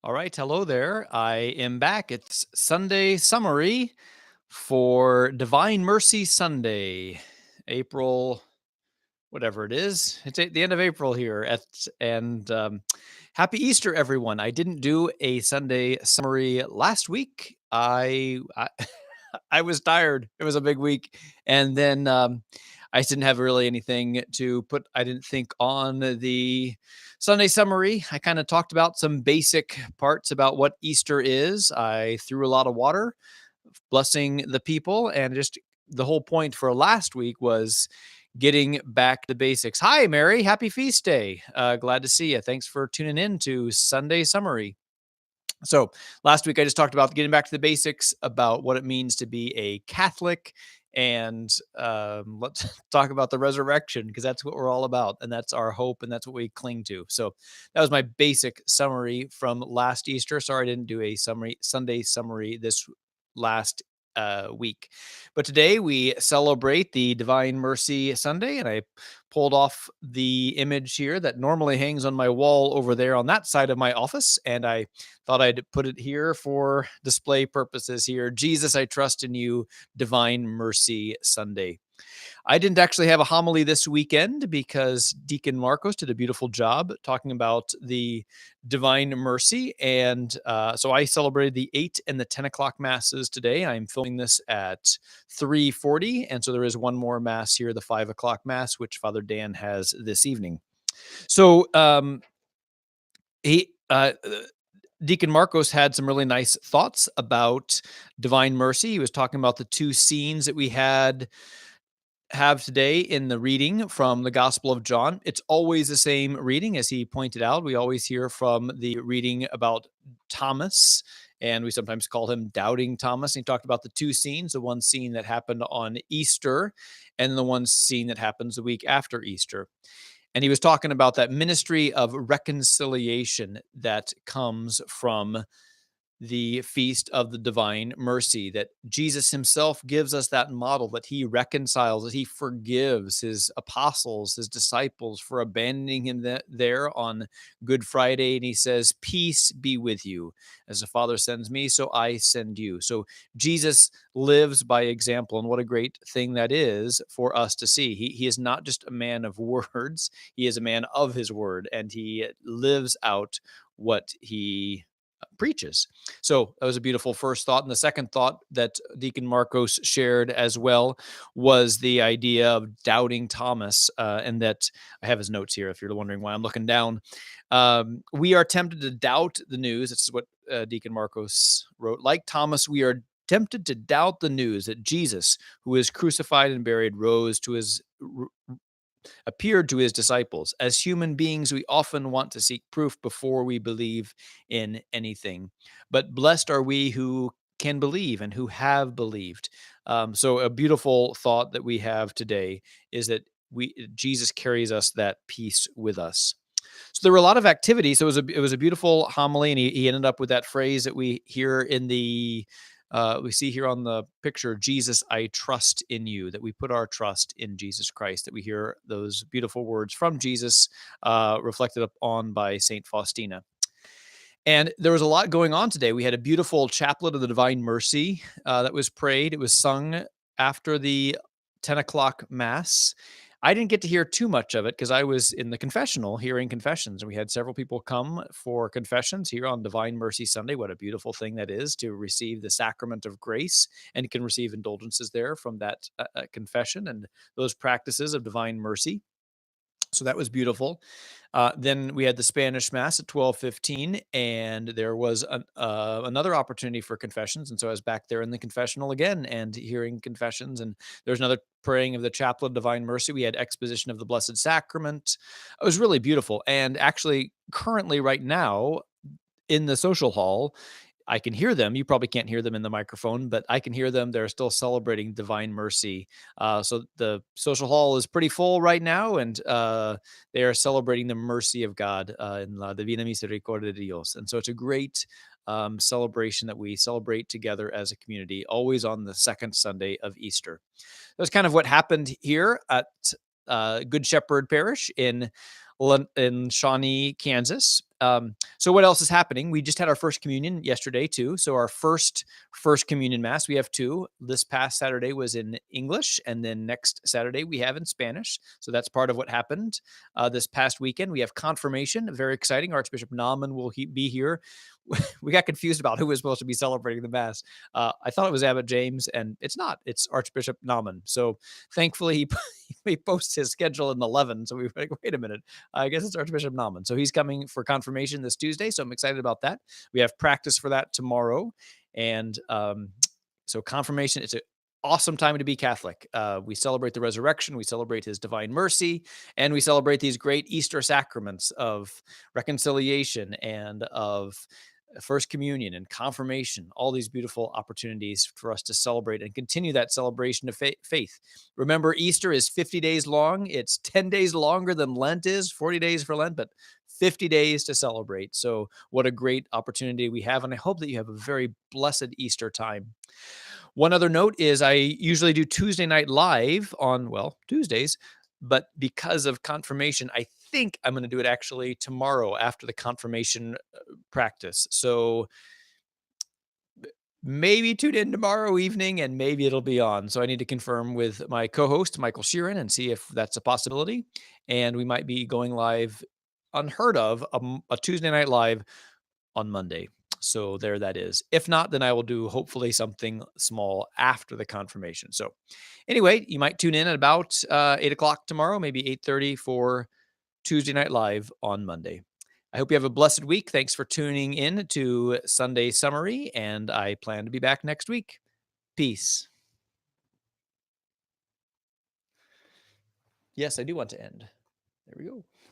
All right, hello there. I am back. It's Sunday summary for Divine Mercy Sunday, April, whatever it is. It's at the end of April here. And happy Easter, everyone. I didn't do a Sunday summary last week. I was tired. It was a big week, and then I didn't have really anything to put. I didn't think on the Sunday summary. I kind of talked about some basic parts about what Easter is. I threw a lot of water, blessing the people, and just the whole point for last week was getting back to basics. Hi, Mary. Happy feast day. Glad to see you. Thanks for tuning in to Sunday summary. So last week I just talked about getting back to the basics about what it means to be a Catholic, and let's talk about the resurrection because that's what we're all about, and that's our hope, and that's what we cling to. So that was my basic summary from last Easter. Sorry, I didn't do a Sunday summary this last week, but today we celebrate the Divine Mercy Sunday, and I pulled off the image here that normally hangs on my wall over there on that side of my office, and I thought I'd put it here for display purposes here. Jesus, I trust in you, Divine Mercy Sunday. I didn't actually have a homily this weekend because Deacon Marcos did a beautiful job talking about the Divine Mercy. And so I celebrated the 8 and the 10 o'clock masses today. I'm filming this at 3:40. And so there is one more mass here, the 5 o'clock mass, which Father Dan has this evening. So he, Deacon Marcos had some really nice thoughts about Divine Mercy. He was talking about the two scenes that we have today in the reading from the Gospel of John. It's always the same reading, as he pointed out. We always hear from the reading about Thomas, and we sometimes call him Doubting Thomas. And he talked about the two scenes, the one scene that happened on Easter and the one scene that happens the week after Easter. And he was talking about that ministry of reconciliation that comes from the feast of the Divine Mercy, that Jesus himself gives us that model, that he reconciles, that he forgives his apostles, his disciples for abandoning him there on Good Friday. And he says, peace be with you. As the Father sends me, so I send you. So Jesus lives by example. And what a great thing that is for us to see. He is not just a man of words, he is a man of his word, and he lives out what he preaches. So that was a beautiful first thought. And the second thought that Deacon Marcos shared as well was the idea of doubting Thomas, and that I have his notes here if you're wondering why I'm looking down. We are tempted to doubt the news. This is what Deacon Marcos wrote. Like Thomas, we are tempted to doubt the news that Jesus, who is crucified and buried, rose to his appeared to his disciples. As human beings, we often want to seek proof before we believe in anything. But blessed are we who can believe and who have believed. So a beautiful thought that we have today is that Jesus carries us that peace with us. So there were a lot of activities. So it was a beautiful homily, and he ended up with that phrase that we hear in the we see here on the picture, Jesus, I trust in you, that we put our trust in Jesus Christ, that we hear those beautiful words from Jesus reflected upon by St. Faustina. And there was a lot going on today. We had a beautiful chaplet of the Divine Mercy that was prayed. It was sung after the 10 o'clock Mass. I didn't get to hear too much of it because I was in the confessional hearing confessions. And we had several people come for confessions here on Divine Mercy Sunday. What a beautiful thing that is to receive the sacrament of grace and can receive indulgences there from that confession and those practices of divine mercy. So that was beautiful. Then we had the Spanish Mass at 12:15, and there was another opportunity for confessions. And so I was back there in the confessional again and hearing confessions. And there's another praying of the Chaplet of Divine Mercy. We had exposition of the Blessed Sacrament. It was really beautiful. And actually, currently, right now, in the social hall, I can hear them. You probably can't hear them in the microphone, but I can hear them. They're still celebrating Divine Mercy. So the social hall is pretty full right now, and they are celebrating the mercy of God in La Divina Misericordia de Dios. And so it's a great celebration that we celebrate together as a community, always on the second Sunday of Easter. That's kind of what happened here at Good Shepherd Parish in Shawnee, Kansas. So what else is happening? We just had our first communion yesterday too. So our first communion mass, we have two. This past Saturday was in English, and then next Saturday we have in Spanish. So that's part of what happened this past weekend. We have confirmation, very exciting. Archbishop Naumann will be here. We got confused about who was supposed to be celebrating the mass. I thought it was Abbot James, and it's not. It's Archbishop Naumann. So thankfully, he posts his schedule in 11. So we were like, wait a minute. I guess it's Archbishop Naumann. So he's coming for confirmation this Tuesday. So I'm excited about that. We have practice for that tomorrow. And so confirmation, it's an awesome time to be Catholic. We celebrate the resurrection, we celebrate his divine mercy, and we celebrate these great Easter sacraments of reconciliation and of first communion and confirmation, all these beautiful opportunities for us to celebrate and continue that celebration of faith. Remember, Easter is 50 days long. It's 10 days longer than Lent is, 40 days for Lent, but 50 days to celebrate. So what a great opportunity we have. And I hope that you have a very blessed Easter time. One other note is I usually do Tuesday night live on, well, Tuesdays, but because of confirmation, I think I'm going to do it actually tomorrow after the confirmation practice. So maybe tune in tomorrow evening and maybe it'll be on. So I need to confirm with my co-host, Michael Sheeran, and see if that's a possibility. And we might be going live, unheard of, a Tuesday night live on Monday. So there that is. If not, then I will do hopefully something small after the confirmation. So anyway, you might tune in at about 8 o'clock tomorrow, maybe 8:30 for Tuesday Night Live on Monday. I hope you have a blessed week. Thanks for tuning in to Sunday Summary, and I plan to be back next week. Peace. Yes, I do want to end. There we go.